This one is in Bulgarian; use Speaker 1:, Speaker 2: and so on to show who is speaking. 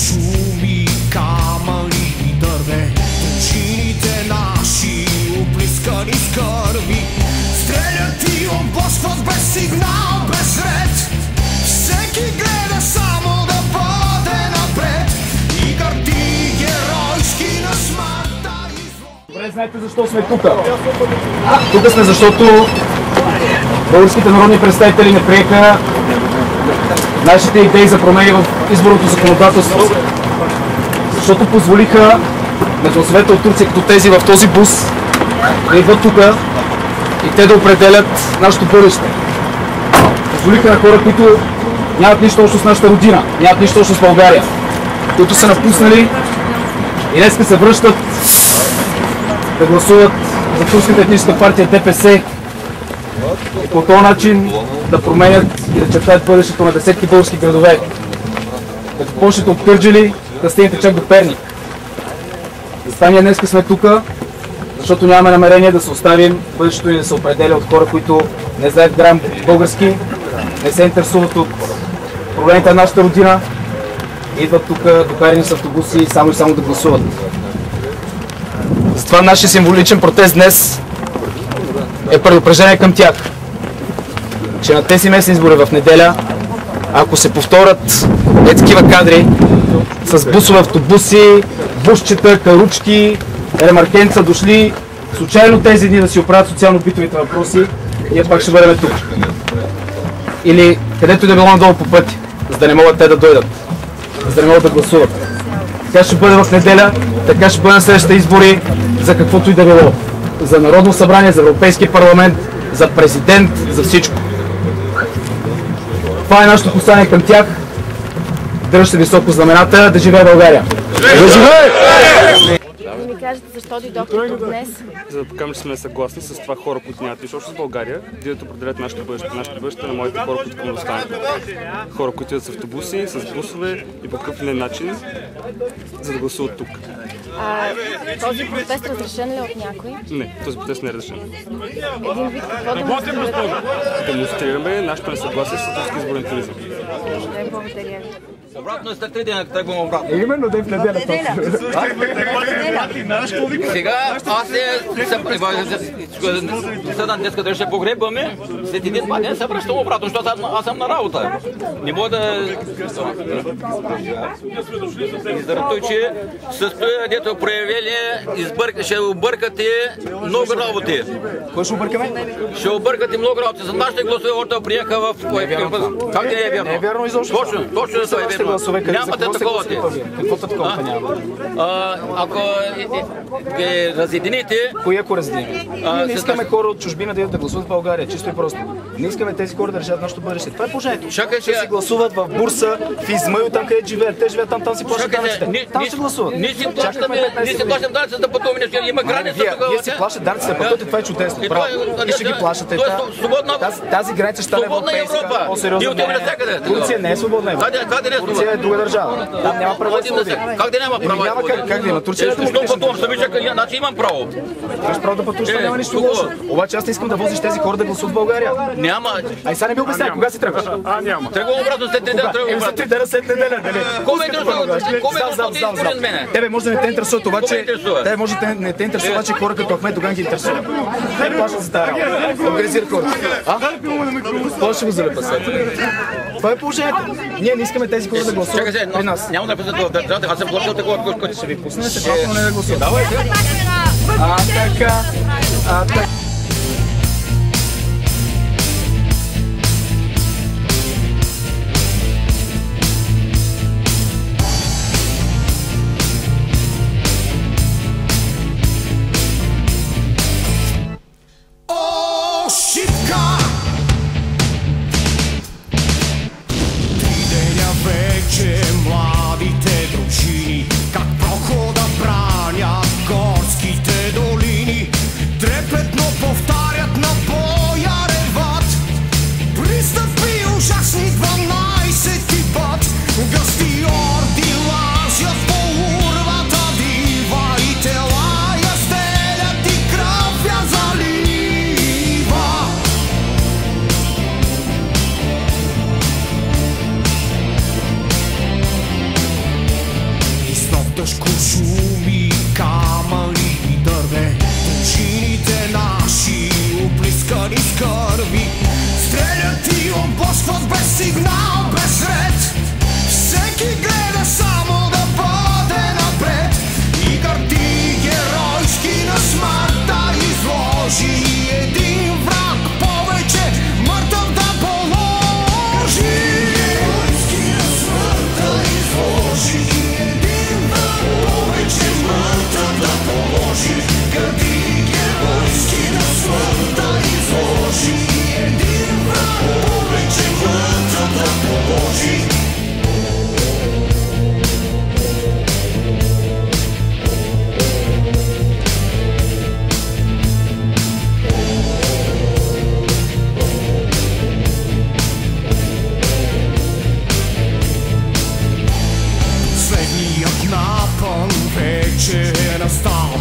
Speaker 1: шуми, камъни и дърве. Учените наши, облискани с кърви, стрелят и обосват без сигнал, без ред. Всеки гледа само да бъде напред и гърди геройски на смъртта и зло.
Speaker 2: Добре, знаете защо сме тук? Тук сме, защото българските народни представители не приеха нашите идеи за промени в изборното законодателство, защото позволиха на гласовете от Турция, като тези в този бус, да идват тук и те да определят нашето бъдеще. Позволиха на хора, които нямат нищо общо с нашата родина, нямат нищо общо с България, които са напуснали и днеска се връщат да гласуват за турската етническа партия ДПС и по този начин да променят и да чертаят бъдещето на десетки български градове. Като почнете от Кърджали, да стигнете чак до Перник. Затова ние днес сме тук, защото нямаме намерение да се оставим бъдещето ни да се определя от хора, които не знаят грам български, не се интересуват от проблемите на нашата родина, идват тук докарани с автобуси само и само да гласуват. Затова нашия символичен протест днес е предупреждение към тях, че на тези местни избори в неделя, ако се повторят такива кадри с бусове, автобуси, бусчета, каручки, ремаркенца дошли случайно тези дни да си оправят социално-битовите въпроси, ние пак ще бъдем тук. Или където и да било надолу по пътя, за да не могат те да дойдат, за да не могат да гласуват. Така ще бъде в неделя, така ще бъде на следващите избори за каквото и да било. За Народно събрание, за Европейския парламент, за президент, за всичко. Това е нашето послание към тях. Дръжте високо знамената, да живее България! Да живее!
Speaker 3: Да ми кажете защо дойдохте тук днес?
Speaker 4: За да покажем, че сме съгласни с това хора, които нямат нищо общо с България, да определят нашето бъдеще. Нашето бъдеще на моите хора, които да останат. Хора, които идват с автобуси, с бусове и по какъв начин, за да гласуват тук.
Speaker 3: Този протест разрешен ли от някой?
Speaker 4: Не, този протест не е разрешен.
Speaker 3: Един вид какво демонстрирате?
Speaker 4: Демонстрираме нашето несъгласие с турски изборен туризъм.
Speaker 3: Благодаря ви.
Speaker 5: Обратно след 3 дена, тръгвам обратно.
Speaker 2: Именно да е в неделя.
Speaker 5: Сега аз седна днеска да ще погребаме, след един два ден се връщам обратно, защото аз съм на работа. Не мога да... И заради той, че с това, дето проявление, ще объркате много работи.
Speaker 2: Кой ще объркаме?
Speaker 5: Ще объркате много работи. За нашите гласове още приеха в... Как не е вярно?
Speaker 2: Не е вярно изобщо.
Speaker 5: Точно да това е вярно. Нямате такова ти.
Speaker 2: Каквото такова няма?
Speaker 5: Ако ги разедините...
Speaker 2: Кои ако разединим? Ние не искаме хора от чужбина да идват да гласуват в България, чисто и просто. Не искаме тези хора да решат нашето бъдеще. Това е положението. Те си гласуват в Бурса, в Измаил, там където живеят. Те живеят там си плащат данъците. Там ще гласуват.
Speaker 5: Ние си плащаме данъците да пътуваме, има граница тогава.
Speaker 2: Вие си плащат данъците да пътувате, това е чудесно. И ще ги плащате. Тази граница ще стане европейска. По-сериозно. Турция не е свободна Европа. Турция е друга държава. Там няма права и свободи.
Speaker 5: Как да няма права?
Speaker 2: Как да има? Турция е
Speaker 5: защо пътувам? Значи имам право.
Speaker 2: Имаш право да пътуваш, няма нищо лошо. Обаче аз не искам да возиш тези хора да гласуват в България.
Speaker 5: Няма.
Speaker 2: Ай сега не ми обясняй, кога си тръгваш?
Speaker 5: Няма. Тръгвам обратно след 3 дена.
Speaker 2: За 3 дена след неделя, нали?
Speaker 5: Кой интересува мене?
Speaker 2: Тебе може да не те интересува това, че... Тебе може да не те интересува, че хора като Ахмед Доган ги интересуват. Те плащат за тази работа. Организират хората. Това ще го залепа след. Това е положението. Ние не искаме тези хора да гласуват при нас.
Speaker 5: Няма да пуснат в държавата, аз съм платил такова, който
Speaker 2: ще ви пусне, съгласно не да гласуват. Давайте! Така.
Speaker 1: Младите дружини, как прохода бранят горските долини, трепетно тъжко шуми камъни и дърве. Точините наши оплискани с кърви стрелят и обостват без сигнал, без ред. Всеки гледа само да бъде напред и гърди геройски на смъртта изложи. Един враг повече мъртъв да положи. Геройски на смъртта изложи. Един враг повече мъртъв да положи. Гърди геройски на смъртта изложи. Един враг повече мъртъв да положи. Вече е настал,